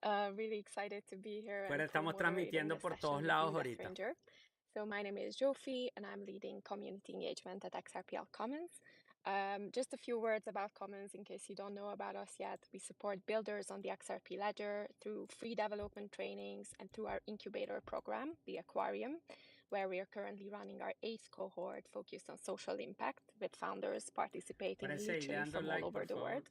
Really excited to be here Pero and estamos co-moderating transmitiendo this por todos session with lados you, the ahorita. stranger. So my name is Jofi, and I'm leading community engagement at XRPL Commons. Just a few words about Commons in case you don't know about us yet. We support builders on the XRP ledger through free development trainings and through our incubator program, the Aquarium, where we are currently running our 8th cohort focused on social impact with founders participating Pueden seguirle literally dando from all like, por over the favor. world.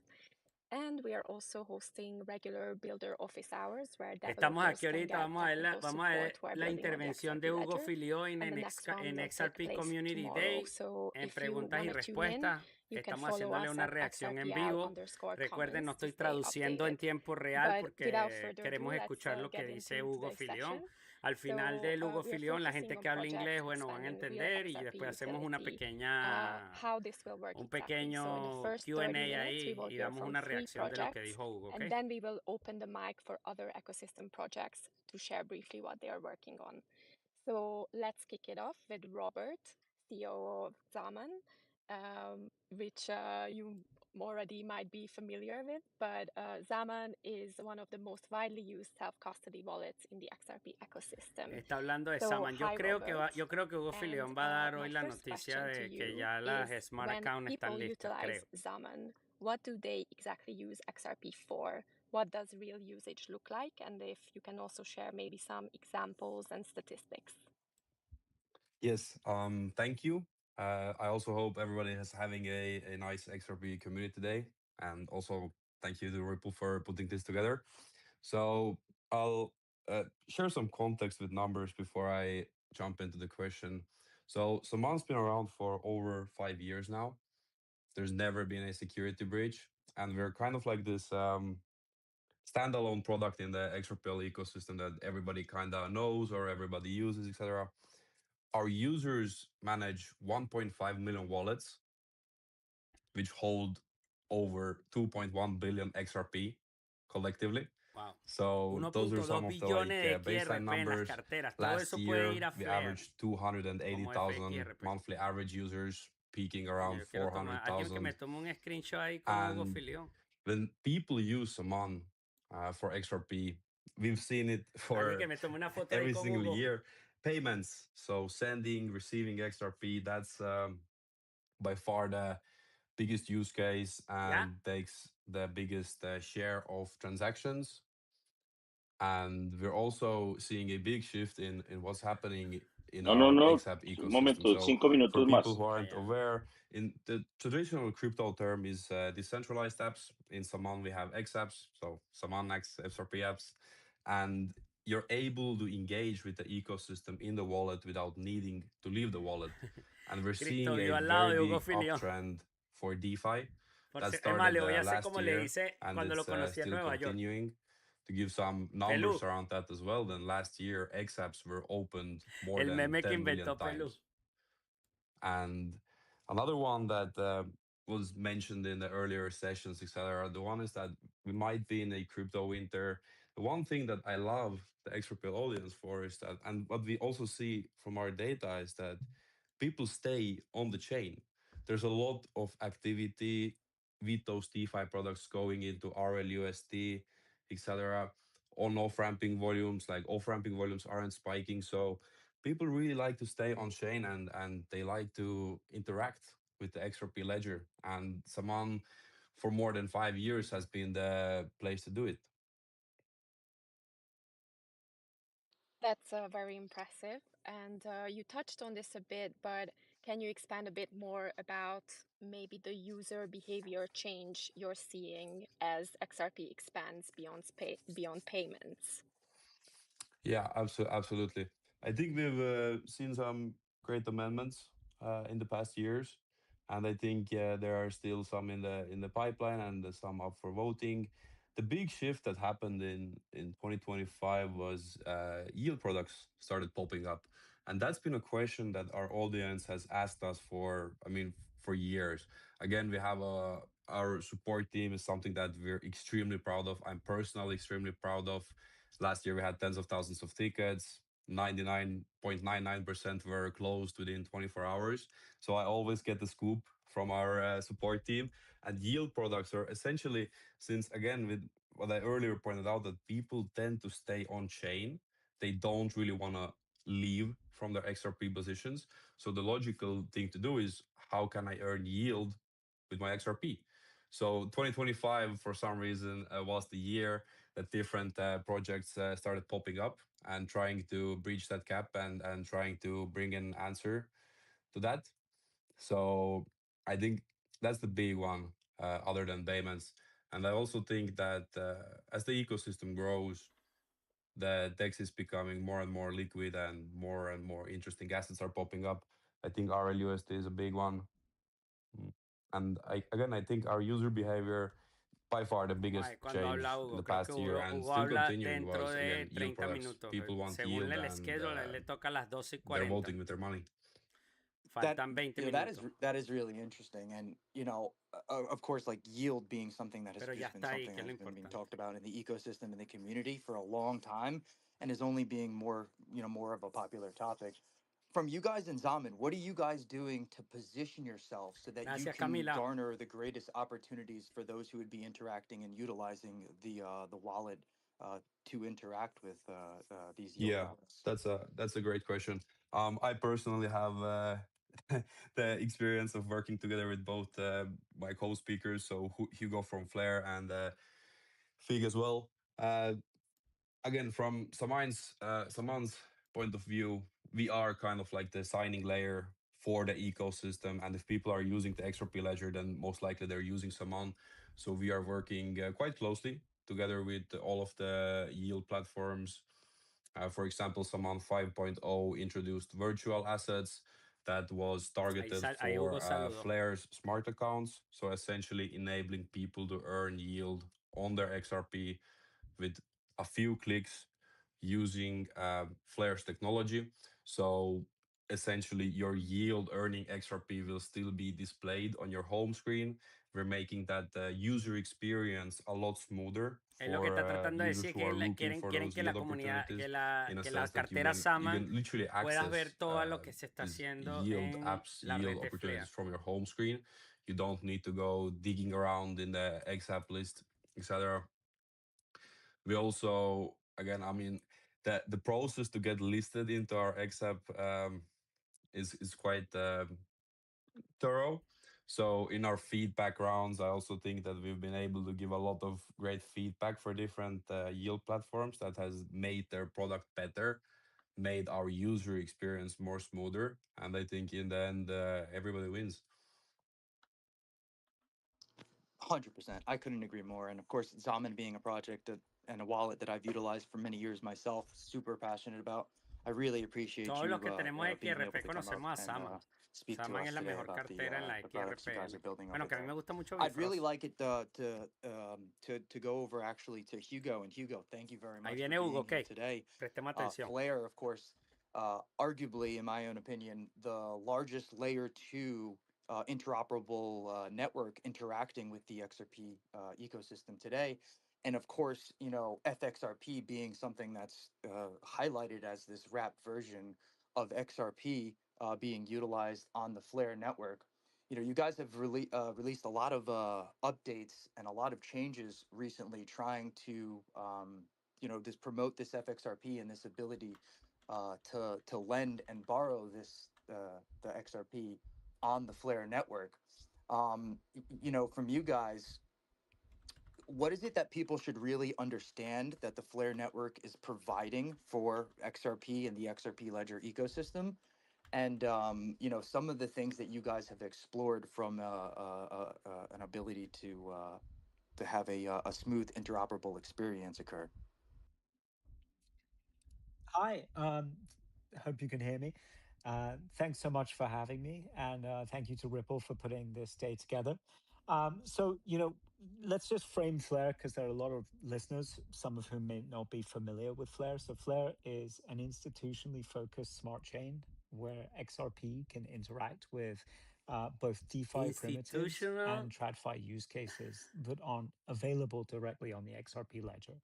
And we are also hosting regular builder office hours where Estamos developers aquí can ahorita, get technical vamos a ver support while la building on the intervención de XRP Hugo ledger. Filió And the next one en will take XRP place Community tomorrow. Day, So en if you preguntas want y to tune in, respuestas. you can Estamos follow haciéndole us una at reacción en vivo. Recuerden, no XRPL_Commons to estoy stay traduciendo en updated. tiempo real But without porque further ado, queremos let's escuchar lo que get dice into Hugo today's Filión. session. Al final So del Hugo we are Filión, la focusing gente on que habla projects inglés, bueno, van a expanding the real entender y XRP después hacemos una utility. pequeña, How this will work un exactly. So in the pequeño first 30 Q&A minutes, we ahí will y hear damos from una 3 reacción de lo que projects, dijo Hugo, ¿ok? and then we will open the mic for other ecosystem projects to share briefly what they are working on. So let's kick it off with Robert, CEO of Zaman, which you already might be familiar with, but Zaman is one of the most widely used self-custody wallets in the XRP ecosystem. Está hablando de So Saman. hi, Robert. Yo creo que Hugo And Filión va a dar hoy my la first noticia question to de que you ya las is, Smart when Accounts están people listas, utilize creo. Zaman, what do they exactly use XRP for? What does real usage look like? And if you can also share maybe some examples and statistics. Yes, thank you. I also hope everybody is having a nice XRP community today. And also thank you to Ripple for putting this together. So I'll share some context with numbers before I jump into the question. So Saman's been around for over 5 years now. There's never been a security breach. And we're kind of like this standalone product in the XRPL ecosystem that everybody kind of knows or everybody uses, etc. Our users manage 1.5 million wallets, which hold over 2.1 billion XRP collectively. Wow. So those are 1.2 some of the billones de baseline XRP en las numbers. carteras. Todo Last eso puede year, ir a we Flare averaged como 280,000 FXRP. monthly average users, peaking Coño, around yo quiero tomar, alguien que me 400,000. tome un screenshot ahí con Hugo And Filión. when people use Saman for XRP, we've seen it Alguien que for me tome una foto ahí every con single Hugo. year. Payments, so sending, receiving XRP, that's by far the biggest use case and takes the biggest share of transactions. And we're also seeing a big shift in what's happening in No, no, our no. XApp Un ecosystem. momento, So 5 for minutos people más. who aren't aware, in the traditional crypto term is decentralized apps. In Saman, we have X apps, so Saman X XRP apps, and you're able to engage with the ecosystem in the wallet without needing to leave the wallet. And we're seeing a al lado very de Hugo big Filión. uptrend for DeFi that Es más, started le voy a hacer last como le year, hice and cuando lo it's conocí en still Nueva York. continuing. To give some numbers around that as well, then last year XApps were opened more El than meme que 10 million inventó Pelú. times. And another one that was mentioned in the earlier sessions, etc. The one is that we might be in a crypto winter. The one thing that I love the XRP audience for is that, and what we also see from our data is that people stay on the chain. There's a lot of activity with those DeFi products going into RLUSD, etc. On off ramping volumes, like off ramping volumes aren't spiking. So people really like to stay on chain and they like to interact with the XRP ledger. And Saman for more than 5 years has been the place to do it. That's very impressive. And you touched on this a bit, but can you expand a bit more about maybe the user behavior change you're seeing as XRP expands beyond payments? Yeah, absolutely. I think we've seen some great amendments in the past years, and I think there are still some in the pipeline and some up for voting. The big shift that happened in 2025 was yield products started popping up, and that's been a question that our audience has asked us for. I mean, for years. Again, we have our support team is something that we're extremely proud of. I'm personally extremely proud of. Last year, we had tens of thousands of tickets. 99.99% were closed within 24 hours. So I always get the scoop from our support team. And yield products are essentially, since again, with what I earlier pointed out, that people tend to stay on chain. They don't really want to leave from their XRP positions. So the logical thing to do is, how can I earn yield with my XRP? So 2025, for some reason, was the year that different projects started popping up and trying to breach that cap and trying to bring an answer to that. So I think that's the big one, other than payments. And I also think that as the ecosystem grows, the DEX is becoming more and more liquid and more interesting assets are popping up. I think RLUSD is a big one. Mm. And again, I think our user behavior, by far the Vamos a biggest ver cuándo habla change in Hugo. the Creo que past year and Hugo still habla continuing dentro was, again, de yield 30 products. minutos. People want Según yield el and schedule, a él le toca a las 12 y they're 40. voting with their money. That Faltan 20 you know, minutos. that is really interesting, and of course, like yield being something that has Pero ya just been está ahí, something que es that lo has been being importante. talked about in the ecosystem and the community for a long time, and is only being more of a popular topic. From you guys in Zaman, what are you guys doing to position yourself so that you Gracias, can Camila. garner the greatest opportunities for those who would be interacting and utilizing the wallet to interact with these yield Yeah, products? that's a great question. I personally have the experience of working together with both my co-speakers, so Hugo from Flair and Fig as well. Uh, Again, from Saman's point of view, we are kind of like the signing layer for the ecosystem, and if people are using the XRP ledger, then most likely they're using Saman. So we are working quite closely together with all of the yield platforms. For example, Saman 5.0 introduced virtual assets that was targeted Ahí for Hugo saludó. Flair's smart accounts. So essentially enabling people to earn yield on their XRP with a few clicks using Flair's technology. So essentially, your yield earning XRP will still be displayed on your home screen. We're making that user experience a lot smoother Es lo que for está tratando de users decir, who are looking quieren, for quieren those que la yield comunidad, opportunities, in a que la sense that cartera you Saman can literally puedas ver access todo lo que se está these haciendo yield en apps, la red yield de opportunities Flair. from your home screen. You don't need to go digging around in the XApp list, etc. We also, again, I mean, the process to get listed into our XApp is quite thorough. So in our feedback rounds, I also think that we've been able to give a lot of great feedback for different yield platforms that has made their product better, made our user experience more smoother, and I think in the end everybody wins. 100%. I couldn't agree more. And of course, Zaman being a project and a wallet that I've utilized for many years myself, super passionate about. I really appreciate Todos you los que tenemos being able XRP to come up conocemos a and Saman. speak to Saman us es la today mejor about cartera en la the products you guys XRP. are building Bueno, over que a mí there. me gusta mucho I'd really Bifrost. like it to go over actually to Hugo. And Hugo, thank you very Ahí much viene for Hugo, being here ok. today. Prestemos atención. Flair, of course, arguably, in my own opinion, the largest layer 2 interoperable network interacting with the XRP ecosystem today. And of course, FXRP being something that's highlighted as this wrapped version of XRP being utilized on the Flare network. You guys have released a lot of updates and a lot of changes recently, trying to promote this FXRP and this ability to lend and borrow the XRP on the Flare network. From you guys, what is it that people should really understand that the Flare network is providing for XRP and the XRP ledger ecosystem? And some of the things that you guys have explored from an ability to have a smooth interoperable experience occur. Hi, hope you can hear me. Thanks so much for having me, and thank you to Ripple for putting this day together. So, let's just frame Flare because there are a lot of listeners, some of whom may not be familiar with Flare. So, Flare is an institutionally focused smart chain where XRP can interact with both DeFi primitives Institutional. and TradFi use cases that aren't available directly on the XRP ledger.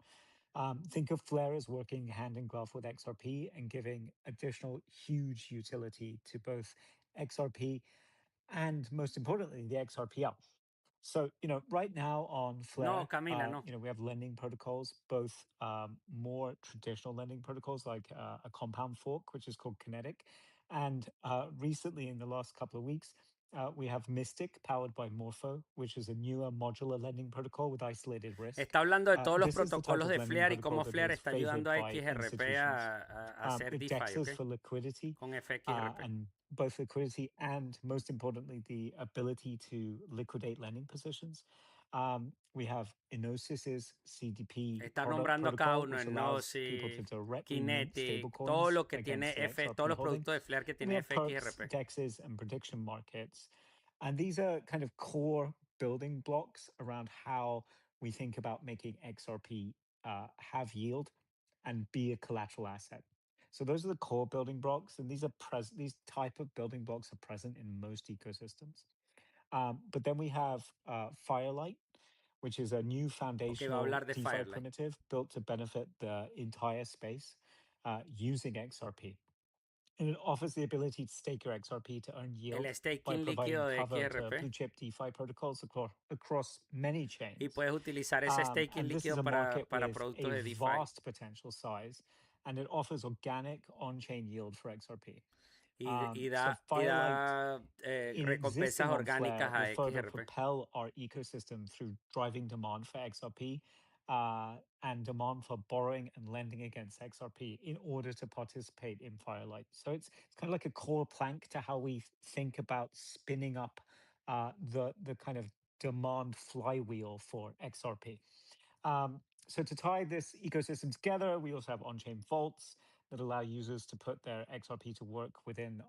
Think of Flare as working hand in glove with XRP and giving additional huge utility to both XRP and, most importantly, the XRPL. So, right now on Flare, No, Camila, no. we have lending protocols, both more traditional lending protocols like a compound fork, which is called Kinetic. And recently, in the last couple of weeks, we have Mystic, powered by Morpho, which is a newer modular lending protocol with isolated risk. Está hablando de todos los This is the type protocolos of de lending Flare y protocol cómo that Flare is está ayudando a favored by XRP institutions. a hacer It DeFi, dexes ¿ok? for liquidity, Con FXRP. and both liquidity and, most importantly, the ability to liquidate lending positions. We have Enosis's CDP Está product nombrando a cada protocol, uno, which allows people to Gnosis, directly mint Kinetic, todo stablecoins lo que against tiene the F, XRP todos los holding. productos de Flare que And we tiene have perps, FXRP. dexes, and prediction markets. And these are kind of core building blocks around how we think about making XRP have yield and be a collateral asset. So those are the core building blocks, and these type of building blocks are present in most ecosystems. But then we have Firelight, which is a new Ok, va a foundational hablar de DeFi Firelight. primitive built to benefit the entire space using XRP. And it offers the ability to stake your XRP to earn El yield by staking providing líquido de cover to XRP. blue chip DeFi protocols across many Y chains. puedes utilizar ese staking And this is líquido a market para with productos a de DeFi. vast potential size, and it offers organic on-chain yield for XRP. Y So da Firelight, in recompensas existing on orgánicas Flare, a will further XRP. propel our ecosystem through driving demand for XRP and demand for borrowing and lending against XRP in order to participate in Firelight. So it's kind of like a core plank to how we think about spinning up the kind of demand flywheel for XRP. So to tie this ecosystem together, we also have on-chain vaults that allow users to put their XRP to work within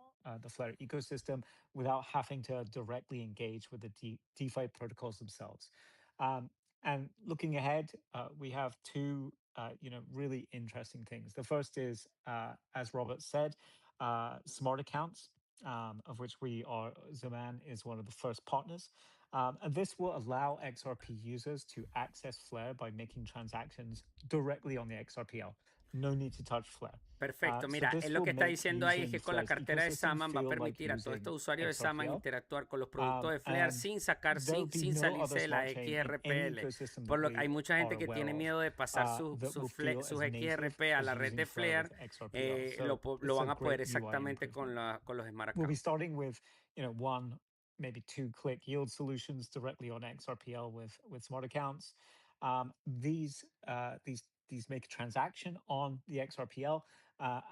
the Flare ecosystem without having to directly engage with the DeFi protocols themselves. And looking ahead, we have two, really interesting things. The first is, as Robert said, smart accounts, of which Zaman is one of the first partners. And this will allow XRP users to access Flare by making transactions directly on the XRPL. No need to touch Flare. Perfecto, So mira, this él lo will que está make diciendo ahí es using que con la Flare's cartera de ecosystem Saman va a feel like permitir a todos estos using usuarios de Saman XRPL. interactuar con los productos de Flare And sin sacar, there'll be sin no salirse other de la smart chain in any XRPL. ecosystem Por that lo que hay we mucha are gente que aware tiene of miedo de pasar that will feel sus as native XRP a as la red using de Flare Flare. with XRPL. So Lo it's van a a poder great UI exactamente con, improvement. con los smart We'll be accounts. starting with, one, maybe two-click yield solutions directly on XRPL with smart accounts. These make a transaction on the XRPL,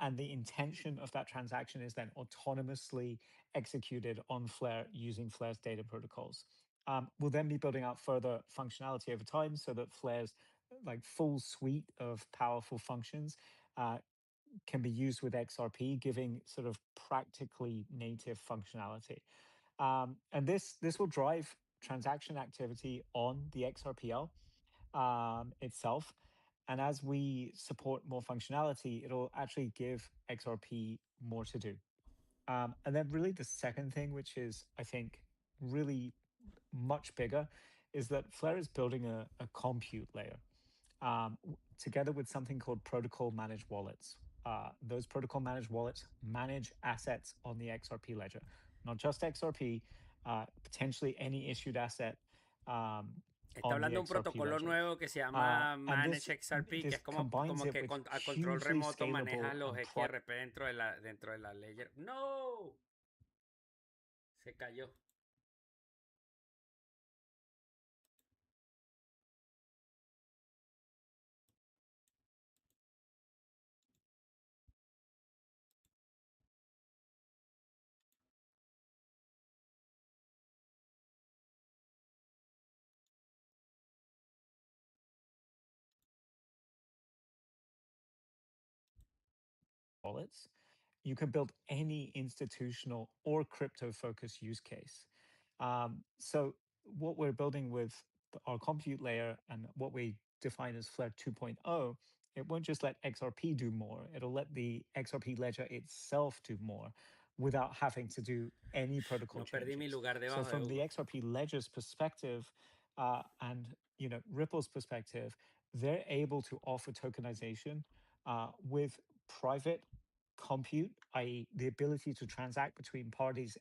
and the intention of that transaction is then autonomously executed on Flare using Flare's data protocols. We'll then be building out further functionality over time so that Flare's full suite of powerful functions can be used with XRP, giving sort of practically native functionality. And this will drive transaction activity on the XRPL itself. And as we support more functionality, it'll actually give XRP more to do. And then really the second thing, which is, I think, really much bigger, is that Flare is building a compute layer together with something called protocol managed wallets. Those protocol managed wallets manage assets on the XRP ledger, not just XRP, potentially any issued asset. Está hablando de un protocolo nuevo que se llama Manage XRP, que es como que a control remoto manejas los XRP dentro de la ledger. ¡No! Se cayó. Wallets, you can build any institutional or crypto-focused use case. So what we're building with our compute layer and what we define as Flare 2.0, it won't just let XRP do more, it'll let the XRP ledger itself do more without having to do any protocol changes. So from the XRP ledger's perspective and Ripple's perspective, they're able to offer tokenization with private compute, i.e., the ability to transact between parties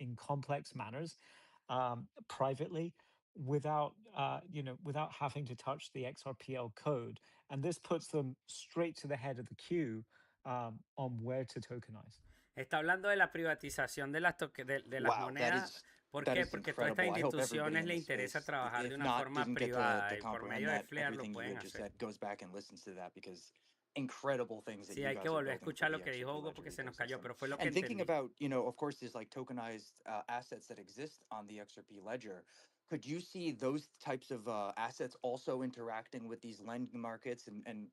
in complex manners privately without without having to touch the XRPL code, and this puts them straight to the head of the queue on where to tokenize. Está hablando de la privatización de las Wow, monedas. ¿Por that qué? is Porque a todas estas incredible. I hope everybody instituciones in le this interesa space, trabajar de if una not, forma didn't get privada to y por comprehend medio de that, Flair lo everything you pueden had just hacer. said, goes back and listens to that, because incredible things that Sí, you hay que guys are volver a building for escuchar the lo que dijo XRP Hugo Ledger porque se nos cayó, ecosystem. pero fue lo que And thinking entendí. about, of course, there's like tokenized assets that exist on the XRP Ledger. Could you see those types of assets also interacting with these lending markets and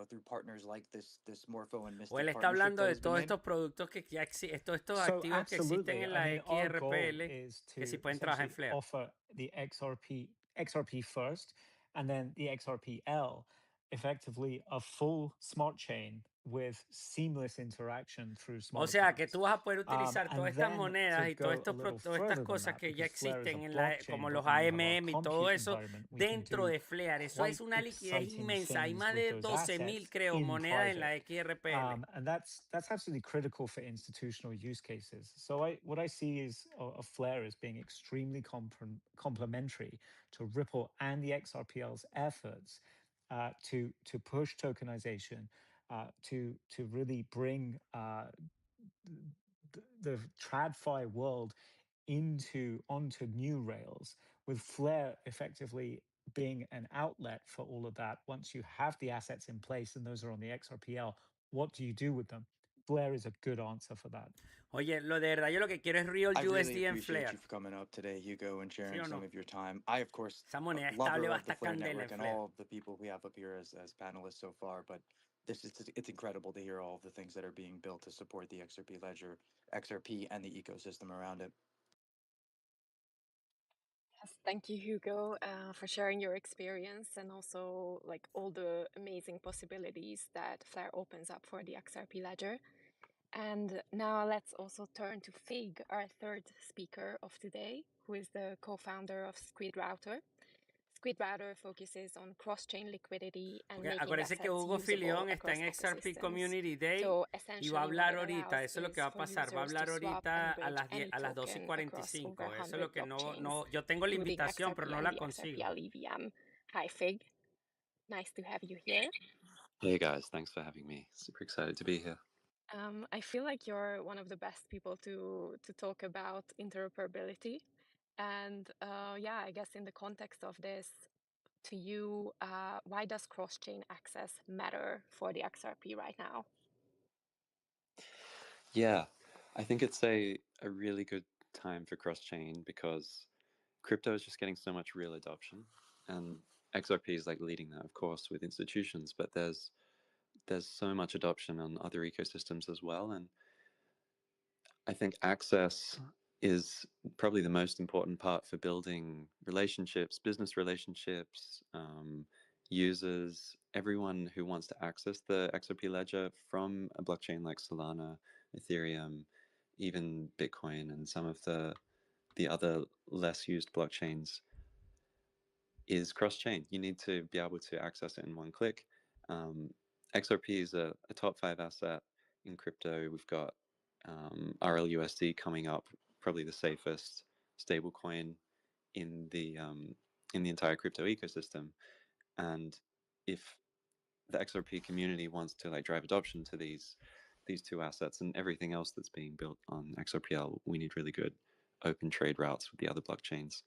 through partners like this Morpho and O él Mystic está partnership hablando that de has been todos made? estos productos que ya existen, todos estos So activos que existen absolutely, en I la mean, our goal XRPL is que si to pueden trabajar en essentially Flair. offer the XRP first, and then the XRPL, effectively a full smart chain with seamless interaction through O smart sea, que contracts. tú vas a poder utilizar todas And estas then to monedas y go a little todas estas further than cosas that, que ya because Flare is a existen blockchain, como los but then we have our AMM y todo compute eso environment, we can dentro do de Flair. Eso es quite una liquidez exciting inmensa. Hay things más with de those 12.000, assets creo, in monedas en la private. XRPL. And that's absolutely critical for institutional use cases. So what I see is a Flare as being extremely complementary to Ripple and the XRPL's efforts to push tokenization, to really bring the TradFi world onto new rails, with Flare effectively being an outlet for all of that. Once you have the assets in place and those are on the XRPL, what do you do with them? Flare is a good answer for that. Oye, de verdad yo lo que quiero es real I really USD en appreciate Flare. you for coming up today, Hugo, and sharing ¿Sí o some no? of your time. I, of course, Esa moneda lover estable va of the hasta Flare candela network en and Flare. all of the people we have up here as panelists so far, but it's incredible to hear all of the things that are being built to support the XRP Ledger, XRP, and the ecosystem around it. Yes, thank you, Hugo, for sharing your experience and also like all the amazing possibilities that Flare opens up for the XRP Ledger. And now let's also turn to Fig, our third speaker of today, who is the co-founder of Squid Router. Squid Router focuses on cross-chain liquidity and making Acuérdense que assets Hugo usable Filión está across en XRP ecosystems. Community Day So y va a essentially what hablar it ahorita, allows eso es lo que is va a for pasar, va a users hablar to swap ahorita and bridge any a las 12 y token across over 45, eso es 100 lo que no, blockchains, yo tengo la including invitación, pero XRP no and la the consigo. XRPL EVM. Hi, Fig. Nice to have you here. Hey guys, thanks for having me. Super excited to be here. I feel like you're one of the best people to talk about interoperability. And yeah, I guess in the context of this, to you, why does cross-chain access matter for the XRP right now? Yeah, I think it's a really good time for cross-chain because crypto is just getting so much real adoption, and XRP is like leading that, of course, with institutions, but there's so much adoption on other ecosystems as well, and I think access is probably the most important part for building relationships, business relationships, users, everyone who wants to access the XRP ledger from a blockchain like Solana, Ethereum, even Bitcoin, and some of the other less used blockchains is cross-chain. You need to be able to access it in one click. XRP is a top 5 asset in crypto. We've got RLUSD coming up, probably the safest stablecoin in the entire crypto ecosystem. And if the XRP community wants to like drive adoption to these two assets and everything else that's being built on XRPL, we need really good open trade routes with the other blockchains.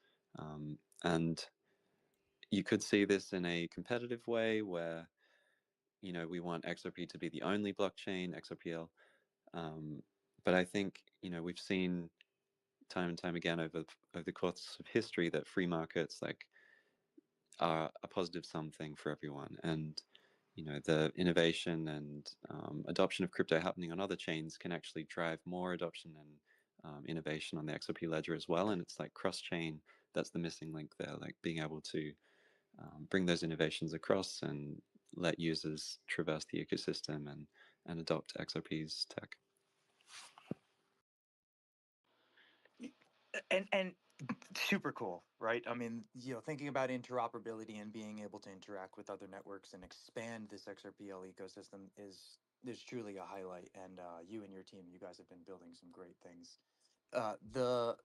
And you could see this in a competitive way where, we want XRP to be the only blockchain, XRPL. But I think, we've seen time and time again over the course of history that free markets are a positive something for everyone. And, the innovation and adoption of crypto happening on other chains can actually drive more adoption and innovation on the XRP ledger as well. And it's like cross-chain, that's the missing link there, like being able to bring those innovations across and let users traverse the ecosystem and adopt XRP's tech. And super cool, right? I mean, thinking about interoperability and being able to interact with other networks and expand this XRPL ecosystem is truly a highlight. And you and your team, you guys have been building some great things. The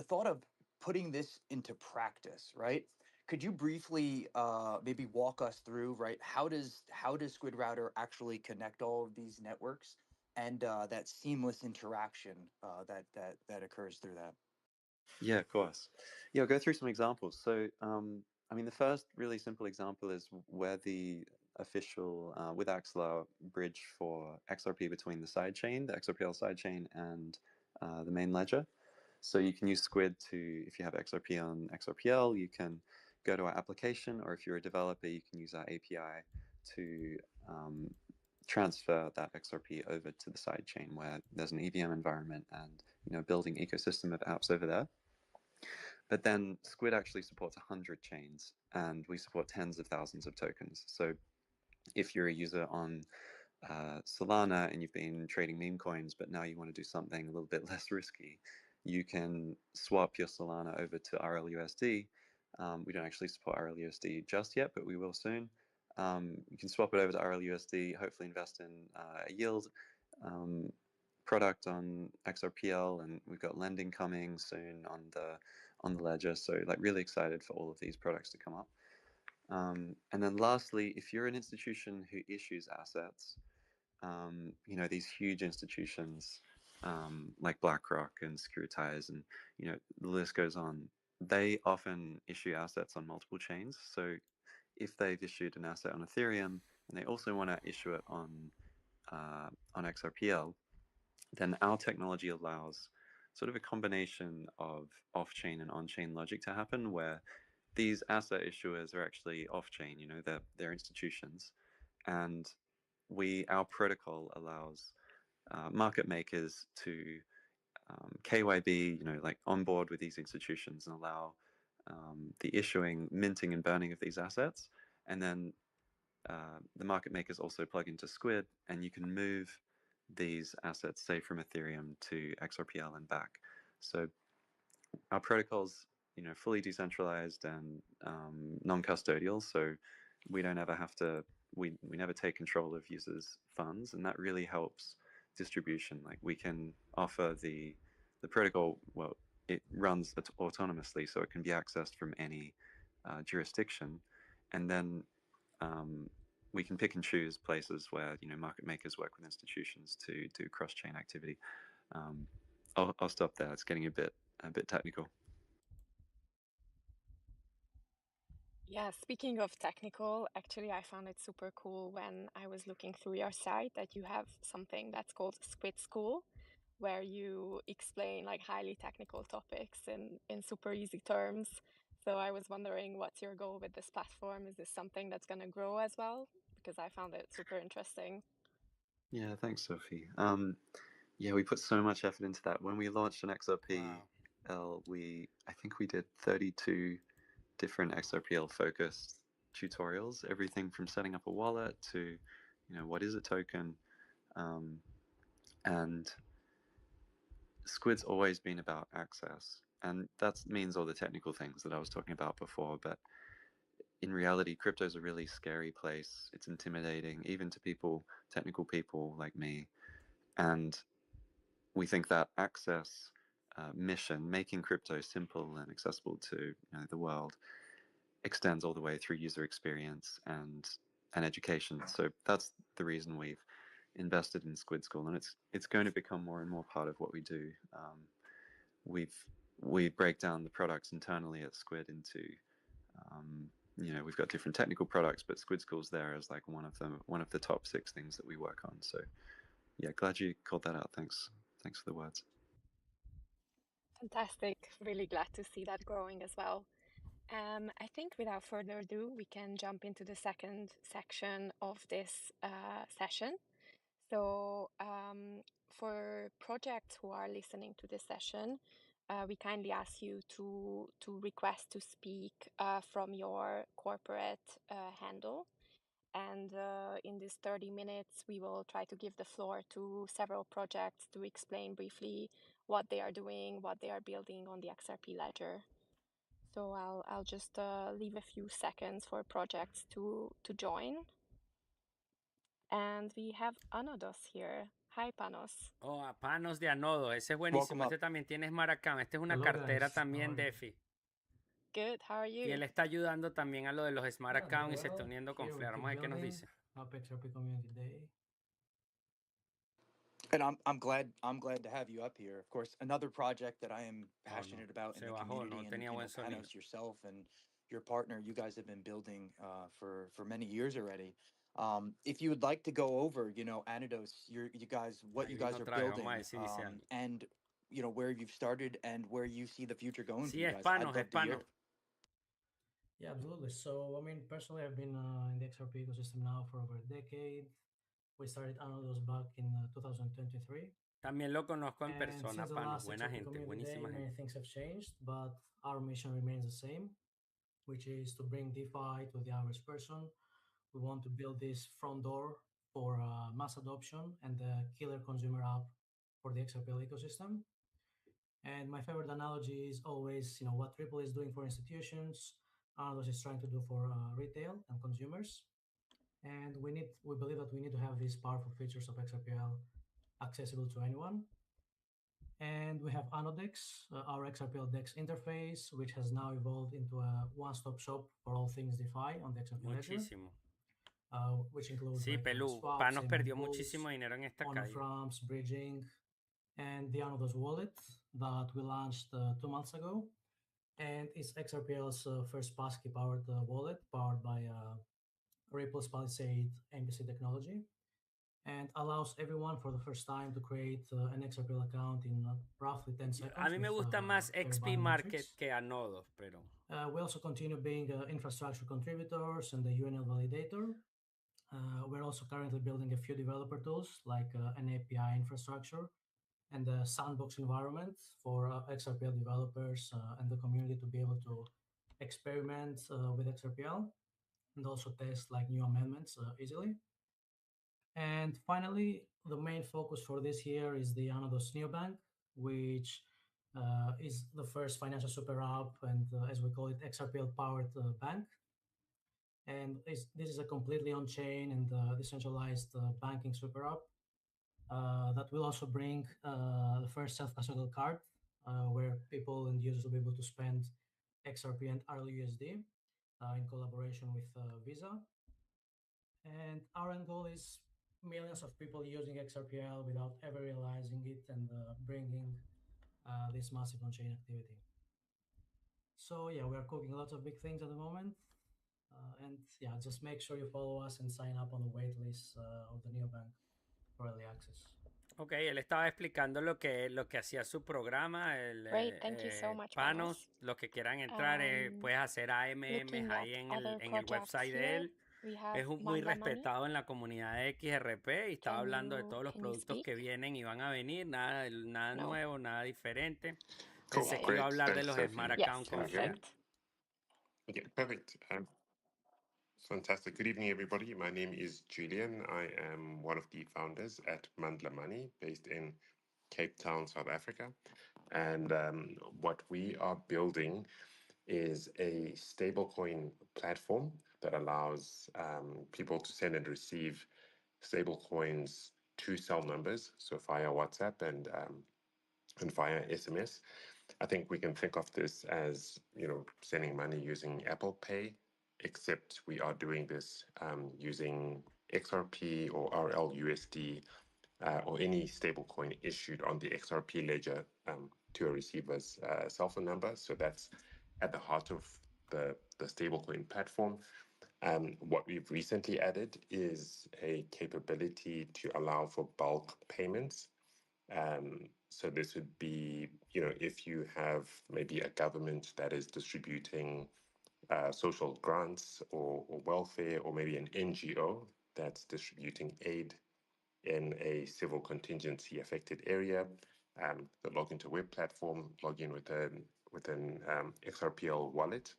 thought of putting this into practice, right? Could you briefly maybe walk us through, right? How does Squid Router actually connect all of these networks and that seamless interaction that occurs through that? Yeah, of course. Yeah, I'll go through some examples. So, I mean, the first really simple example is where the official with Axelar bridge for XRP between the sidechain, the XRPL sidechain, and the main ledger. So you can use Squid to, if you have XRP on XRPL, you can go to our application, or if you're a developer, you can use our API to transfer that XRP over to the sidechain where there's an EVM environment and building ecosystem of apps over there. But then Squid actually supports 100 chains, and we support tens of thousands of tokens. So if you're a user on Solana and you've been trading meme coins, but now you want to do something a little bit less risky, you can swap your Solana over to RLUSD. We don't actually support RLUSD just yet, but we will soon. You can swap it over to RLUSD, hopefully invest in a yield product on XRPL, and we've got lending coming soon on the ledger. So like really excited for all of these products to come up. And then lastly, if you're an institution who issues assets, these huge institutions like BlackRock and Securitize, and the list goes on. They often issue assets on multiple chains. So if they've issued an asset on Ethereum and they also want to issue it on XRPL, then our technology allows sort of a combination of off-chain and on-chain logic to happen, where these asset issuers are actually off-chain. They're institutions, and our protocol allows market makers to KYB, like onboard with these institutions and allow the issuing, minting, and burning of these assets. And then the market makers also plug into Squid, and you can move these assets, say from Ethereum to XRPL and back. So our protocol's fully decentralized and non-custodial, so we don't ever have to we never take control of users' funds, and that really helps distribution. Like we can offer the protocol, well, it runs autonomously, so it can be accessed from any jurisdiction, and then we can pick and choose places where market makers work with institutions to do cross-chain activity. I'll stop there. It's getting a bit technical. Yeah, speaking of technical, actually, I found it super cool when I was looking through your site that you have something that's called Squid School, where you explain like highly technical topics in super easy terms. So I was wondering, what's your goal with this platform? Is this something that's going to grow as well? Because I found it super interesting. Yeah, thanks, Sophie. Yeah, we put so much effort into that. When we launched an XRPL, I think we did 32 different XRPL focused tutorials, everything from setting up a wallet to, what is a token, and Squid's always been about access, and that means all the technical things that I was talking about before. But in reality, crypto is a really scary place. It's intimidating, even to technical people like me, and we think that access mission, making crypto simple and accessible to the world, extends all the way through user experience and education. So that's the reason we've invested in Squid School, and it's going to become more and more part of what we do. We break down the products internally at Squid into we've got different technical products, but Squid School's there as like one of the top 6 things that we work on. So yeah, glad you called that out. Thanks for the words. Fantastic. Really glad to see that growing as well. I think without further ado, we can jump into the second section of this session. So for projects who are listening to this session, we kindly ask you to request to speak from your corporate handle. And in this 30 minutes, we will try to give the floor to several projects to explain briefly what they are doing, what they are building on the XRP ledger. So I'll just leave a few seconds for projects to join. And we have Anados here. Hi, Panos. Oh, a Panos de Anodo. Ese es buenísimo. Este también tiene Smart Account. Este es una cartera también, DeFi. Good, how are you? Y él está ayudando también a lo de los Smart Account y se está uniendo con Flair. Vamos a ver qué nos dice. Xrp Community Day. And I'm glad to have you up here. Of course, another project that I am passionate about in the community, and Panos, yourself and your partner, you guys have been building for many years already. If you would like to go over, Anados, what you guys are building, and where you've started and where you see the future going for you guys, I'd love to hear. Yeah, absolutely. So, I mean, personally, I've been in the XRP ecosystem now for over a decade. We started Anados back in 2023. También lo conozco en persona, Panos. Buena gente, buenísima gente. Many things have changed, but our mission remains the same, which is to bring DeFi to the average person. We want to build this front door for mass adoption and the killer consumer app for the XRP ecosystem. And my favorite analogy is always, what Ripple is doing for institutions, Anados is trying to do for retail and consumers. And we believe that we need to have these powerful features of XRPL accessible to anyone. And we have Anodex, our XRPL DEX interface, which has now evolved into a one-stop shop for all things DeFi on the XRPL ledger. Which includes swaps, Panos perdió muchísimo dinero en esta calle. On-ramps, bridging, and the Anodos wallet that we launched 2 months ago. And it's XRPL's first passkey-powered wallet, powered by Ripple's Palisade MPC technology, and allows everyone for the first time to create an XRPL account in roughly 10 seconds. A mí me gusta más XP Market que Anodos, pero... we also continue being infrastructure contributors and the UNL validator. We're also currently building a few developer tools like an API infrastructure and a sandbox environment for XRPL developers and the community to be able to experiment with XRPL and also test like new amendments easily. And finally, the main focus for this year is the Anados Neobank, which is the first financial super app and, as we call it, XRPL-powered bank. And this is a completely on-chain and decentralized banking super app that will also bring the first self-custodial card, where people and users will be able to spend XRP and RLUSD in collaboration with Visa. And our end goal is millions of people using XRPL without ever realizing it and bringing this massive on-chain activity. So yeah, we are cooking lots of big things at the moment. And yeah, just make sure you follow us and sign up on the wait list of the Neobank for early access. Ok, él estaba explicando lo que hacía su programa, Great, thank you so much, Panos. Los que quieran entrar, puedes hacer AMMs ahí en el website de él. Es muy respetado en la comunidad de XRP y estaba hablando de todos los productos que vienen y van a venir, nada nuevo, nada diferente. Pensé que iba a hablar de los Smart Account con Flair. Okay, perfect. Fantastic. Good evening, everybody. My name is Julian. I am one of the founders at Mandla Money, based in Cape Town, South Africa. And what we are building is a stablecoin platform that allows people to send and receive stablecoins to cell numbers, so via WhatsApp and via SMS. I think we can think of this as, sending money using Apple Pay, except we are doing this using XRP or RLUSD or any stablecoin issued on the XRP ledger to a receiver's cell phone number. So that's at the heart of the stablecoin platform. What we've recently added is a capability to allow for bulk payments. So this would be, if you have maybe a government that is distributing social grants or welfare, or maybe an NGO that's distributing aid in a civil contingency affected area, they log into a web platform, log in with an XRPL wallet,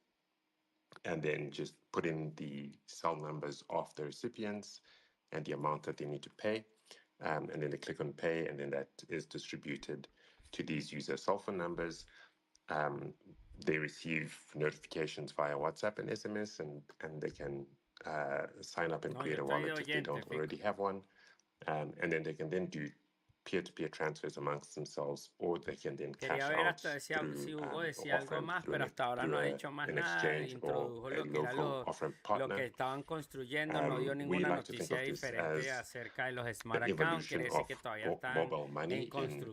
and then just put in the cell numbers of the recipients and the amount that they need to pay. And then they click on pay, and then that is distributed to these user cell phone numbers. They receive notifications via WhatsApp and SMS, and they can sign up and create a wallet if they don't already have one. And then they can then do peer-to-peer transfers amongst themselves, or they can then cash Quería ver out hasta si through Hugo or decía algo off-ramp más, through pero hasta ahora no ha dicho más an nada. exchange or Introdujo a lo que era local off-ramp lo que partner. estaban construyendo. No dio We ninguna like to think noticia of this diferente as acerca de los the Smart Accounts. Quiere evolution decir of que todavía están mobile money en in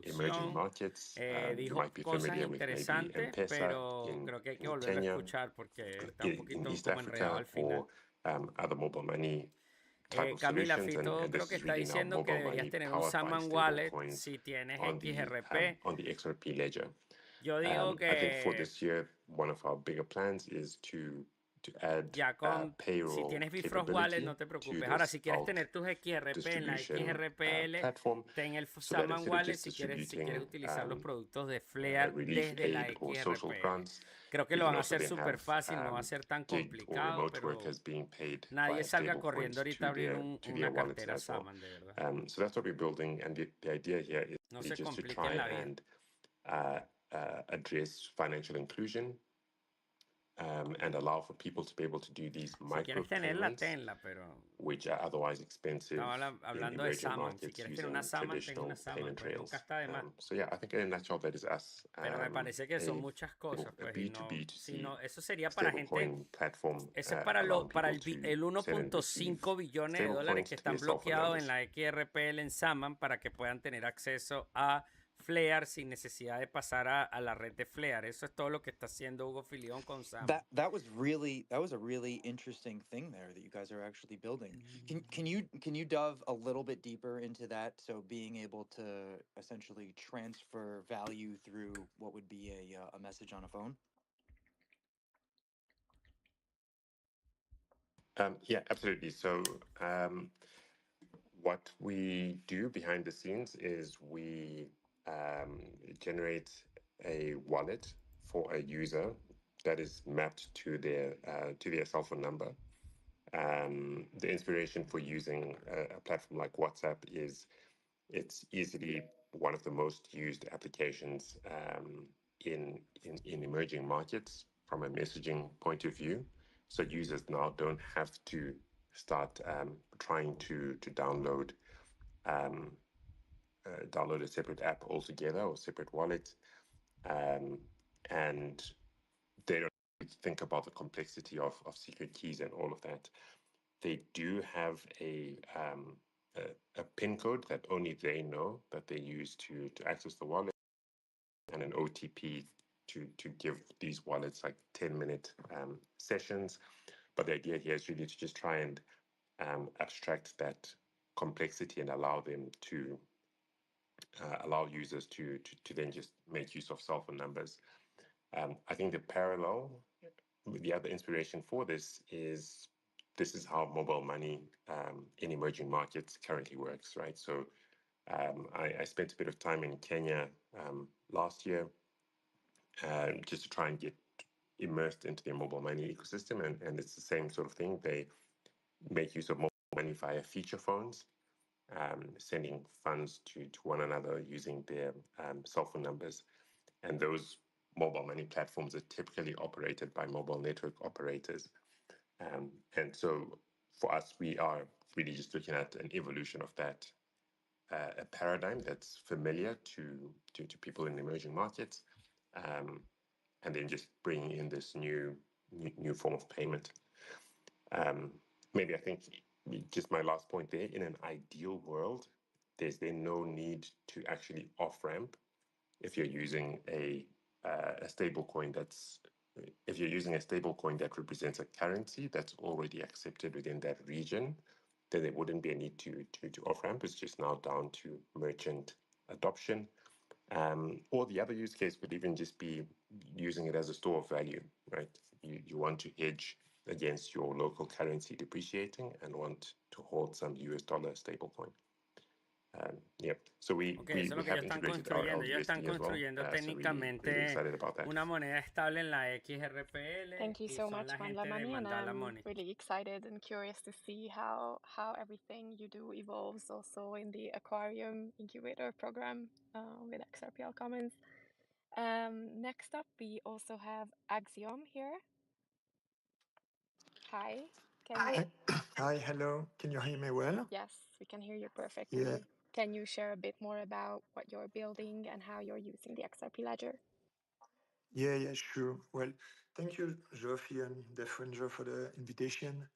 emerging construcción. markets. You Dijo might be cosas familiar with maybe interesantes, M-Pesa pero creo que hay que in volverlo a Kenya, escuchar porque está un in poquito East como enredado Africa, al final. or other mobile money type of Camila solutions, Fito and creo this que is está really now diciendo que mobile deberías money tener un powered by Salman stable Wallet coins si tienes on the XRP. XRP ledger. Yo digo I think for que this year, one of our bigger plans is to add ya si payroll tienes Bifrost Wallet, capability no te to preocupes. Ahora, this si quieres bulk tener tus XRP en la distribution XRPL, platform, ten el so that Salman instead of Wallet just si quieres distributing utilizar los productos de Flair relief desde la aid or social XRPL. grants, Creo que we lo can van a also hacer then súper have fácil, no va a ser tan gig or complicado, remote pero workers being paid nadie via salga stable corriendo coins ahorita a abrir to una their wallets cartera as well. Salman, de verdad. So that's what we're building, and the idea here is No really se just to compliquen try la vida. and address financial inclusion, and allow for people to be able to do these Si quieres tenerla, micropayments, tenla, pero which are otherwise expensive estaba in hablando de emerging Salman. Si markets quieres tener una using Salman, ten una traditional Salman, payment pues nunca rails. está de más. So yeah, I think in a nutshell that is us. Pero me parece que son muchas cosas, A pues, y no, si B2B2C no, eso sería para gente, stablecoin platform, eso es para allowing para people el to send and receive 1.5 billones de dólares stablecoins que to their están cell phone bloqueados en numbers. la XRPL en Salman para que puedan tener acceso a Flair sin necesidad de pasar a la red de Flair. Eso es todo lo que está haciendo Hugo Filión con Salman. That was a really interesting thing there that you guys are actually building. Can you delve a little bit deeper into that? So being able to essentially transfer value through what would be a message on a phone. Yeah, absolutely. So what we do behind the scenes is we generate a wallet for a user that is mapped to their cell phone number. The inspiration for using a platform like WhatsApp is it's easily one of the most used applications in emerging markets from a messaging point of view. So users now don't have to start trying to download a separate app altogether or separate wallet, and they don't think about the complexity of secret keys and all of that. They do have a PIN code that only they know that they use to access the wallet, and an OTP to give these wallets like 10-minute sessions. But the idea here is really to just try and abstract that complexity and allow them to allow users to then just make use of cell phone numbers. I think the parallel, the other inspiration for this is how mobile money in emerging markets currently works, right? So I spent a bit of time in Kenya last year just to try and get immersed into their mobile money ecosystem, and it's the same sort of thing. They make use of mobile money via feature phones, sending funds to one another using their cell phone numbers. And those mobile money platforms are typically operated by mobile network operators. And so for us, we are really just looking at an evolution of that, a paradigm that's familiar to people in emerging markets, and then just bringing in this new form of payment. Maybe I think just my last point there, in an ideal world, there's then no need to actually off-ramp if you're using a stable coin if you're using a stable coin that represents a currency that's already accepted within that region, then there wouldn't be a need to off-ramp. It's just now down to merchant adoption. Or the other use case could even just be using it as a store of value, right? You want to hedge against your local currency depreciating and want to hold some US dollar stablecoin. Yeah, so we eso es lo que have ellos están integrated our construyendo. Ellos están LUSD as well. construyendo So really técnicamente excited about that. una moneda estable en la XRPL Thank you y so son much, la gente de Money, and Mandala I'm Money. really excited and curious to see how everything you do evolves also in the Aquarium Incubator program with XRPL Commons. Next up, we also have Axiom here. Hi. Hi. Hi, hello. Can you hear me well? Yes, we can hear you perfectly. Yeah. Can you share a bit more about what you're building and how you're using the XRP ledger? Yeah, sure. Well, thank you, Geoffrey and Defringer, for the invitation.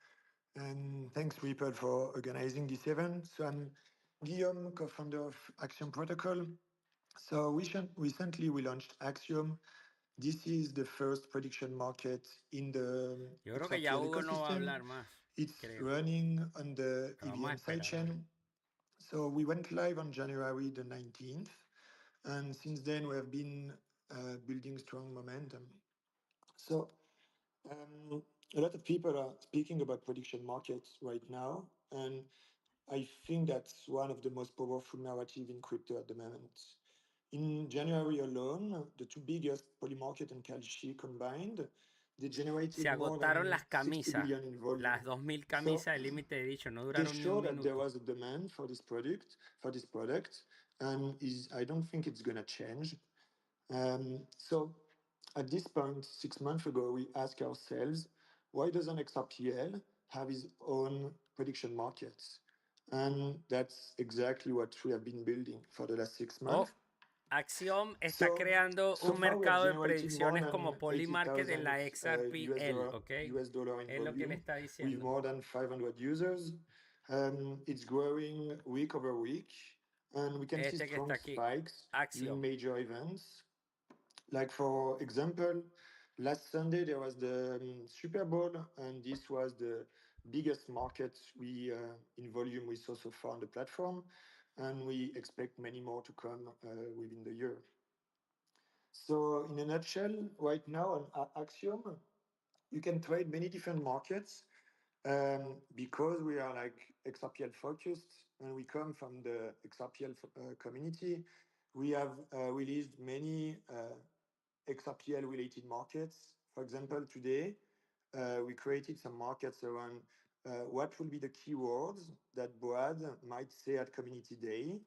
And thanks, Ripple, for organizing this event. So I'm Guillaume, co-founder of Axiom Protocol. So recently we launched Axiom. This is the first prediction market in the Yo creo que ya XRP Hugo no va a ecosystem. hablar más. It's Creo. running on the Pero vamos a EVM esperar. sidechain. So we went live on January the 19th. And since then, we have been building strong momentum. So a lot of people are speaking about prediction markets right now. And I think that's one of the most powerful narratives in crypto at the moment. In January alone, the two biggest, Polymarket and Kalshi combined, they generated Se agotaron more las than 60 camisas. billion in volume. Las 2000 camisas de limited edition no They duraron ni show un that there minuto. was a demand for this product, and I don't think it's gonna change. So at this point, 6 months ago, we asked ourselves, why doesn't XRPL have its own prediction markets? And that's exactly what we have been building for the last 6 months. Axiom está creando un mercado de predicciones como Polymarket de la XRPL, ¿ok? Es lo que le está diciendo. With more than 500 users. It's growing week over week, and we can see strong spikes during major events. Like, for example, last Sunday there was the Super Bowl, and this was the biggest market in volume we saw so far on the platform, and we expect many more to come within the year. So in a nutshell, right now on Axiom, you can trade many different markets because we are like XRPL focused and we come from the XRPL community. We have released many XRPL related markets. For example, today we created some markets around what will be the keywords that Boad might say at Community Day.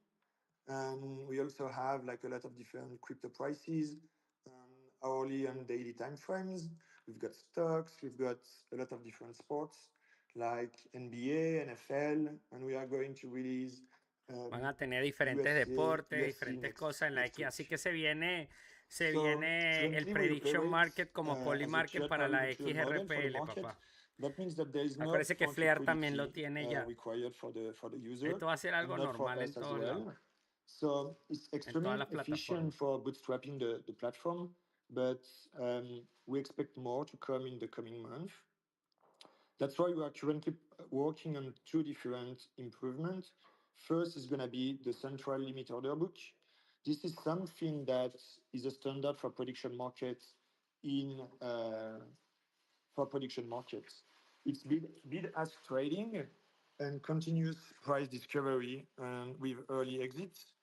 And we also have like a lot of different crypto prices, hourly and daily timeframes. We've got stocks, we've got a lot of different sports like NBA, NFL, and we are going to release van a tener diferentes deportes, diferentes cosas en la X, así que se viene el prediction market como Polymarket para la XRPL, papá. Acuérdense que Flare también lo tiene ya. Esto va a ser algo normal en todos lados. So it's extremely efficient for bootstrapping the platform, but we expect more to come in the coming month. That's why we are currently working on two different improvements. First is going to be the central limit order book. This is something that is a standard for prediction markets for prediction markets. It's bid-ask trading and continuous price discovery with early exits.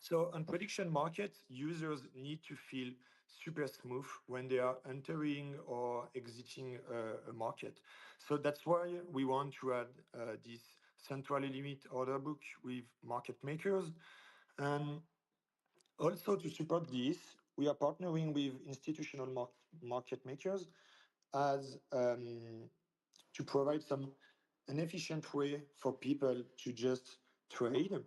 So on prediction markets, users need to feel super smooth when they are entering or exiting a market. So that's why we want to add this centrally limit order book with market makers. And also to support this, we are partnering with institutional market makers as to provide an efficient way for people to just trade.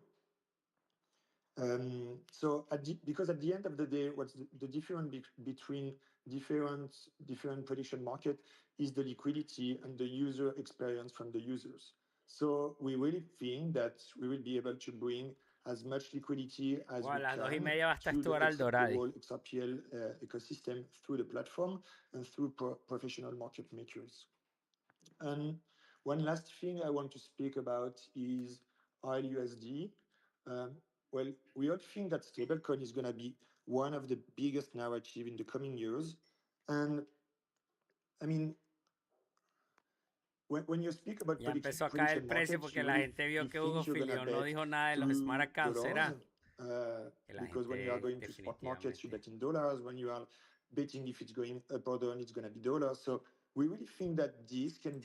Because at the end of the day, what's the difference between different prediction market is the liquidity and the user experience from the users. So we really think that we will be able to bring as much liquidity as we can to the whole XRPL ecosystem through the platform and through professional market makers. And one last thing I want to speak about is ILUSD. Well, we all think that stablecoin is going to be one of the biggest narrative in the coming years. And I mean, when you speak about ya empezó a caer el precio porque la gente vio que Hugo Filión no dijo nada de los smart accounts, ¿será? Because when you are going to spot markets, you bet in dollars. When you are betting if it's going up or down, it's going to be dollars. So we really think that this can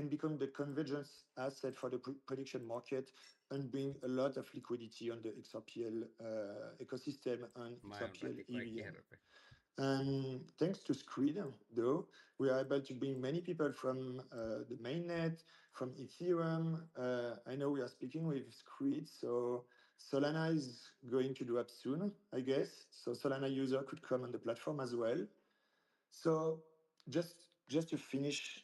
become the convergence asset for the prediction market and bring a lot of liquidity on the XRPL ecosystem and XRPL EVM. And thanks to Screed, though, we are able to bring many people from the mainnet, from Ethereum. I know we are speaking with Screed, so Solana is going to do up soon, I guess. So Solana user could come on the platform as well. So just to finish,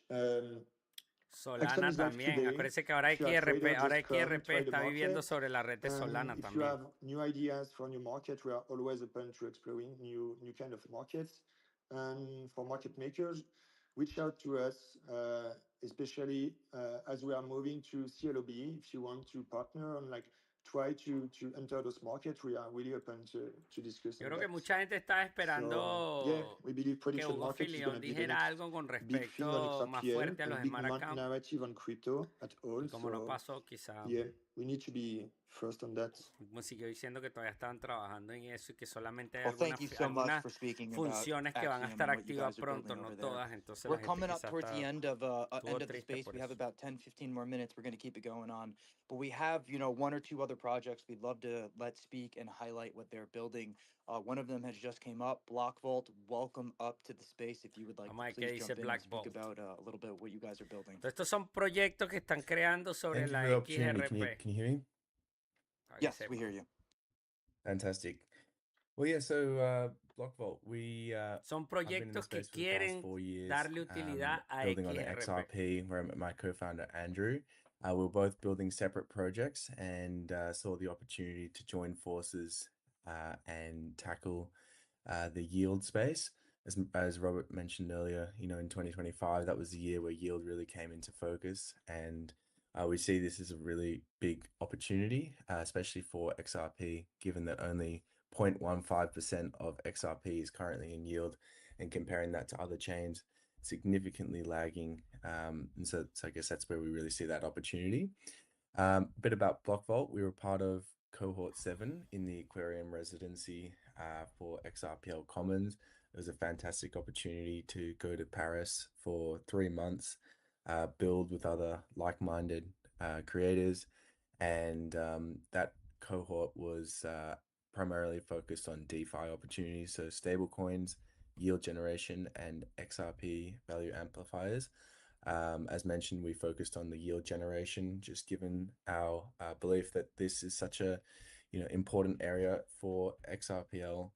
Solana también. Acuérdense que ahora XRP está viviendo sobre la red de Solana if también. you have new ideas for new market, we are always open to exploring new kind of markets. And for market makers, reach out to us, especially as we are moving to CLOB. If you want to partner on like try to enter those markets, we are really open to discuss. Yo creo que mucha gente estaba esperando que Hugo Xrp dijera algo con respecto más fuerte a los smart accounts. Y como no pasó, quizá we need to be first on that. Como siguió diciendo que todavía estaban trabajando en eso y que solamente hay algunas funciones que van a estar activas pronto, no todas. Entonces we're coming up towards the end of the space. We have about 10-15 more minutes. We're going to keep it going on, but we have one or two other projects we'd love to let speak and highlight what they're building. One of them has just came up, Blockvault. Welcome up to the space if you would like to please jump in and speak about a little bit what you guys are building. Estos son proyectos que están creando sobre la XRP. Can you hear me? Yes, we hear you. Fantastic. Well, yeah, so Blockvault, son proyectos que quieren darle utilidad a building on XRP, where I met my co-founder Andrew. We were both building separate projects and saw the opportunity to join forces and tackle the yield space. As Robert mentioned earlier, in 2025, that was the year where yield really came into focus, and we see this as a really big opportunity, especially for XRP, given that only 0.15% of XRP is currently in yield, and comparing that to other chains, significantly lagging. And so I guess that's where we really see that opportunity. A bit about Blockvault. We were part of cohort 7 in the Aquarium residency for XRPL Commons. It was a fantastic opportunity to go to Paris for 3 months, build with other like-minded creators, and that cohort was primarily focused on DeFi opportunities, so stablecoins, yield generation, and XRP value amplifiers. As mentioned, we focused on the yield generation, just given our belief that this is such a important area for XRPL,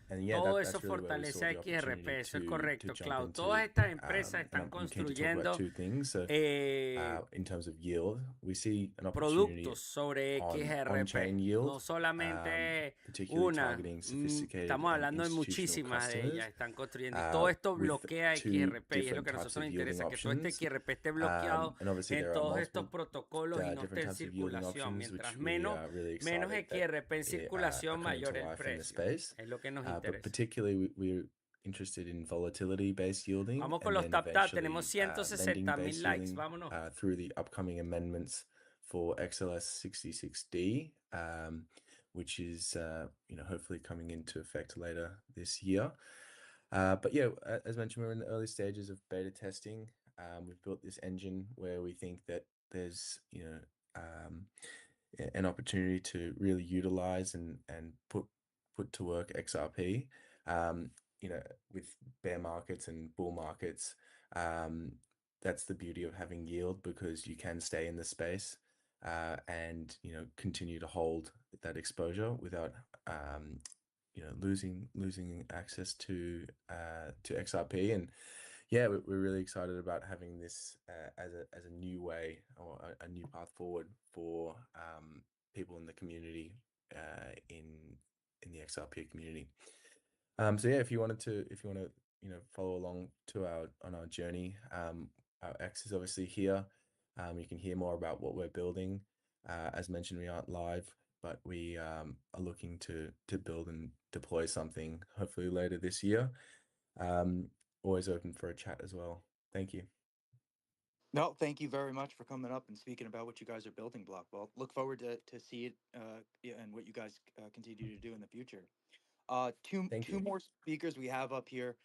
Todo eso fortalece a XRP, eso es correcto, Clau. Todas estas empresas están construyendo productos sobre XRP, no solamente una, estamos hablando de muchísimas de ellas, están construyendo, y todo esto bloquea XRP, y es lo que a nosotros nos interesa, que todo este XRP esté bloqueado en todos estos protocolos y no esté en circulación. Mientras menos XRP en circulación, mayor el precio. Es lo que nos interesa. But particularly, we're interested in volatility-based yielding. Vamos con los tap. Tenemos 160,000 likes. Vámonos. Through the upcoming amendments for XLS 66D, which is hopefully coming into effect later this year. But yeah, as mentioned, we're in the early stages of beta testing. We've built this engine where we think that there's an opportunity to really utilize and put to work XRP, with bear markets and bull markets. That's the beauty of having yield, because you can stay in the space and continue to hold that exposure without losing access to XRP. And yeah, we're really excited about having this as a new way, or a new path forward for people in the community, in the XRP community. So yeah, if you want to follow along on our journey, our X is obviously here. You can hear more about what we're building. As mentioned, we aren't live, but we are looking to build and deploy something hopefully later this year. Always open for a chat as well. Thank you. No, thank you very much for coming up and speaking about what you guys are building, Blockvault. Look forward to see it and what you guys continue to do in the future. Two more speakers we have up here.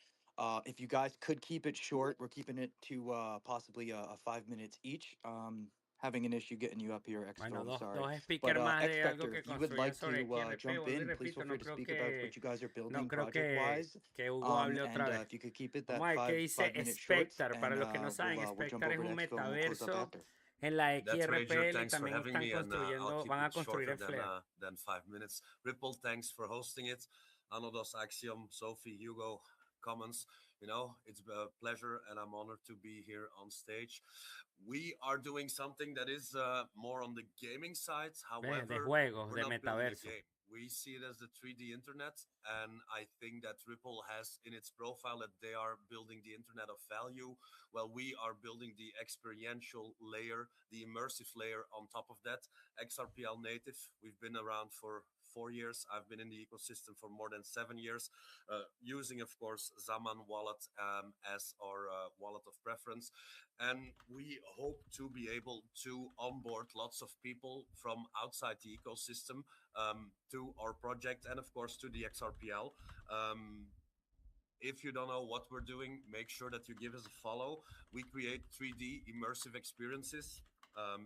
If you guys could keep it short, we're keeping it to possibly 5 minutes each. having an issue getting you up here, Expo. Bueno, I'm sorry. dos But speakers más de algo Expector, que if you would construyan like sobre to XRP. jump Vuelvo y in, please feel repito, free to speak about what you guys are building project-wise. que Hugo hable otra And vez. if you could keep it that Vamos a ver qué dice 5 minute short, Spectre. Para and los que no saben, we'll jump Spectre es over to un Expo and we'll close up metaverso after. en la That's right, Joe. XRPL. Thanks for También having están me, and I'll construyendo, keep van a it construir shorter en Flare. than 5 minutes. Ripple, thanks for hosting it. Anodos, Axiom, Sophie, Hugo, Commons. You know, it's a pleasure, and I'm honored to be here on stage. We are doing something that is more on the gaming side. However, de juegos, we're de not metaverso. building a game. We see it as the 3D internet, and I think that Ripple has in its profile that they are building the internet of value. Well, we are building the experiential layer, the immersive layer on top of that. XRPL native, we've been around for 4 years. I've been in the ecosystem for more than 7 years, using, of course, Zaman wallet as our wallet of preference. And we hope to be able to onboard lots of people from outside the ecosystem to our project and, of course, to the XRPL. If you don't know what we're doing, make sure that you give us a follow. We create 3D immersive experiences.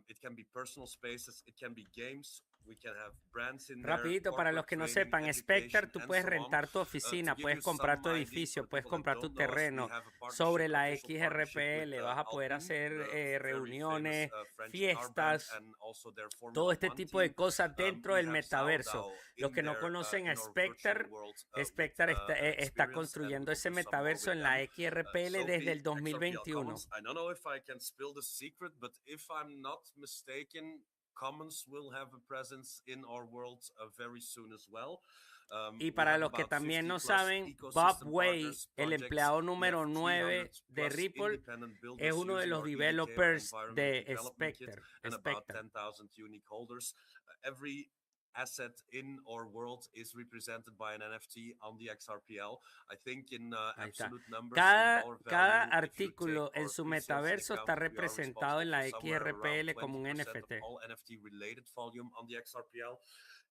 It can be personal spaces, it can be games. We can have brands in there, Rapidito, para los que no sepan, Spectre, tú puedes rentar tu oficina, puedes comprar tu edificio, puedes comprar tu terreno sobre la XRPL, vas a poder hacer reuniones, fiestas, todo este tipo de cosas dentro del metaverso. Los que no conocen a Spectre, Spectre está construyendo ese metaverso en la XRPL desde el 2021. I don't know if I can spill the secret, but if I'm not mistaken, Commons will have a presence in our world very soon as well. Y para los que también no saben, Bob Way, el empleado número 9 de Ripple, es uno de los developers de Spectre. Every asset in our world is represented by an NFT on the XRPL. I think in absolute numbers, cada artículo en su metaverso está representado en la XRPL como un NFT. All NFT related volume on the XRPL.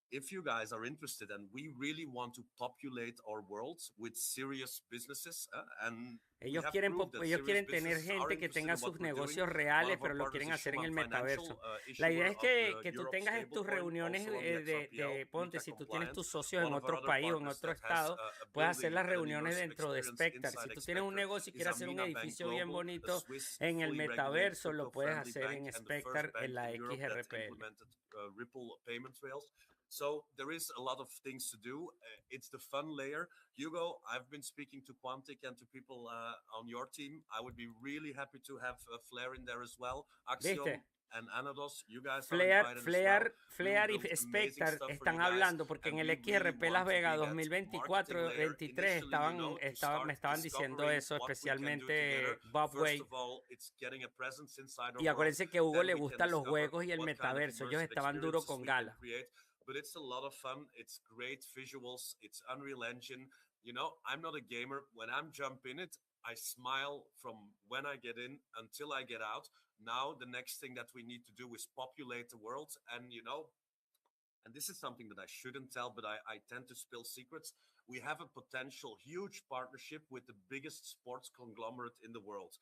If you guys are interested and we really want to populate our world with serious businesses and ellos quieren tener gente que tenga sus negocios reales, pero lo quieren hacer en el metaverso. La idea es que tú tengas tus reuniones ponte, si tú tienes tus socios en otro país o en otro estado, puedes hacer las reuniones dentro de Spectre. Si tú tienes un negocio y quieres hacer un edificio bien bonito en el metaverso, lo puedes hacer en Spectre, en la XRPL. So there is a lot of things to do. It's the fun layer. Hugo, I've been speaking to Quantic and to people on your team. I would be really happy to have Flare in there as well. Axiom and Anodos, you guys are invited Flare y Spectre están hablando porque en el XRP Las Vegas 2024-23 me estaban diciendo eso, especialmente Bob Way. Y acuérdense que a Hugo le gustan los juegos y el metaverso. Ellos estaban duro con Gala. But it's a lot of fun. It's great visuals. It's Unreal Engine. You know, I'm not a gamer. When I'm jump in it, I smile from when I get in until I get out. Now, the next thing that we need to do is populate the world. And, you know, and this is something that I shouldn't tell, but I tend to spill secrets. We have a potential huge partnership with the biggest sports conglomerate in the world.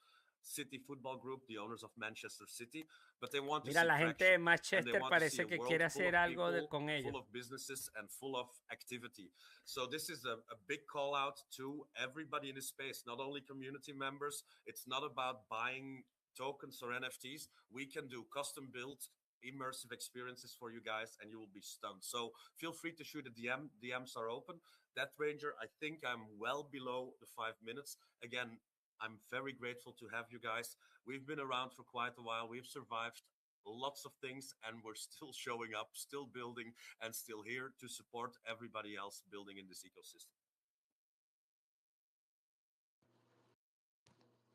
City Football Group, the owners of Manchester City, but they want to Mira, la gente de Manchester parece que quiere hacer algo con ellos. Full of businesses and full of activity. So this is a big call out to everybody in the space, not only community members. It's not about buying tokens or NFTs. We can do custom built immersive experiences for you guys and you will be stunned. So feel free to shoot a DM. DMs are open. That Ranger, I think I'm well below the 5 minutes. Again, I'm very grateful to have you guys. We've been around for quite a while. We've survived lots of things and we're still showing up, still building, and still here to support everybody else building in this ecosystem.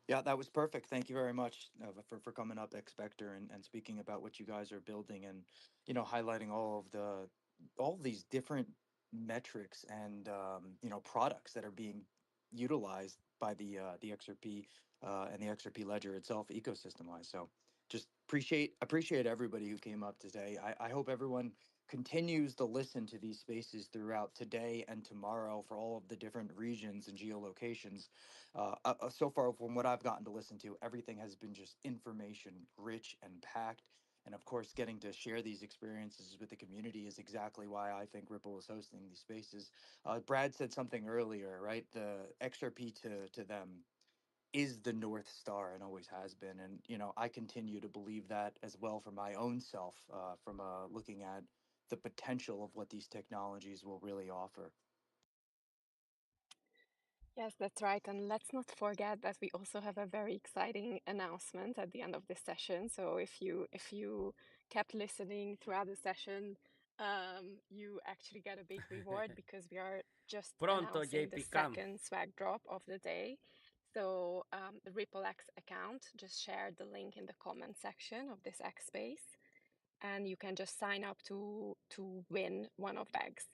Yeah, that was perfect. Thank you very much for coming up, Expector, and speaking about what you guys are building and, you know, highlighting all of these different metrics and, you know, products that are being utilized by the XRP and the XRP ledger itself, ecosystem wise. So just appreciate everybody who came up today. I hope everyone continues to listen to these spaces throughout today and tomorrow for all of the different regions and geolocations. So far, from what I've gotten to listen to, everything has been just information rich and packed. And of course, getting to share these experiences with the community is exactly why I think Ripple is hosting these spaces. Brad said something earlier, right? The XRP to them is the North Star and always has been. And, you know, I continue to believe that as well for my own self, from looking at the potential of what these technologies will really offer. Yes, that's right. And let's not forget that we also have a very exciting announcement at the end of this session. So if you kept listening throughout the session, you actually get a big reward because we are just announcing the second swag drop of the day. So the Ripple X account just shared the link in the comment section of this X space, and you can just sign up to win one of the bags.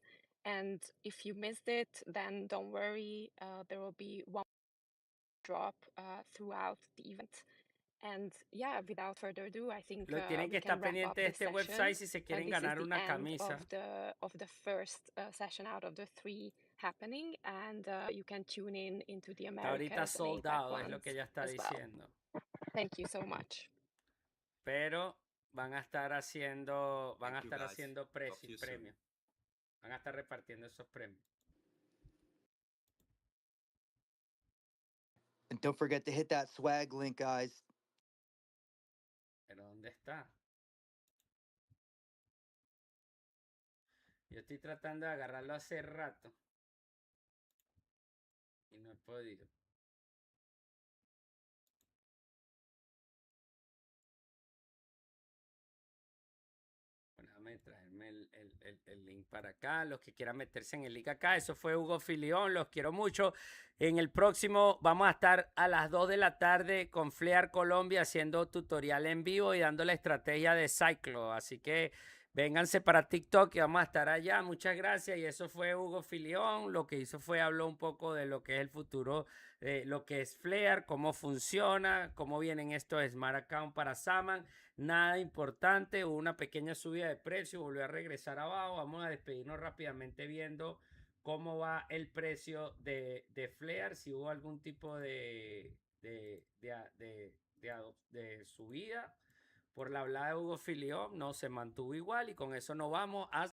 And if you missed it, then don't worry. There will be one drop throughout the event. And yeah, without further ado, I think Lo tienen que we can estar wrap up pendiente de this este session. website si se quieren And this is ganar the una end camisa. of the first session out of the 3 happening, and you can tune in into the Americas Ahorita and sold APAC out, es lo ones que ella está as well. diciendo. Thank you so much. Pero van a estar haciendo, premios. Van a estar repartiendo esos premios. And don't forget to hit that swag link, guys. ¿Pero dónde está? Yo estoy tratando de agarrarlo hace rato. Y no he podido. Bueno, déjame traerme el link para acá. Los que quieran meterse en el link acá. Eso fue Hugo Filión. Los quiero mucho. En el próximo vamos a estar a las 2 de la tarde con Flear Colombia haciendo tutorial en vivo y dando la estrategia de Cyclo. Así que vénganse para TikTok y vamos a estar allá. Muchas gracias. Y eso fue Hugo Filión. Lo que hizo fue habló un poco de lo que es el futuro, lo que es Flear, cómo funciona, cómo vienen estos Smart Account para Saman. Nada importante, hubo una pequeña subida de precio, volvió a regresar abajo. Vamos a despedirnos rápidamente viendo cómo va el precio de Flear, si hubo algún tipo de subida. Por la hablada de Hugo Filión, no se mantuvo igual y con eso nos vamos a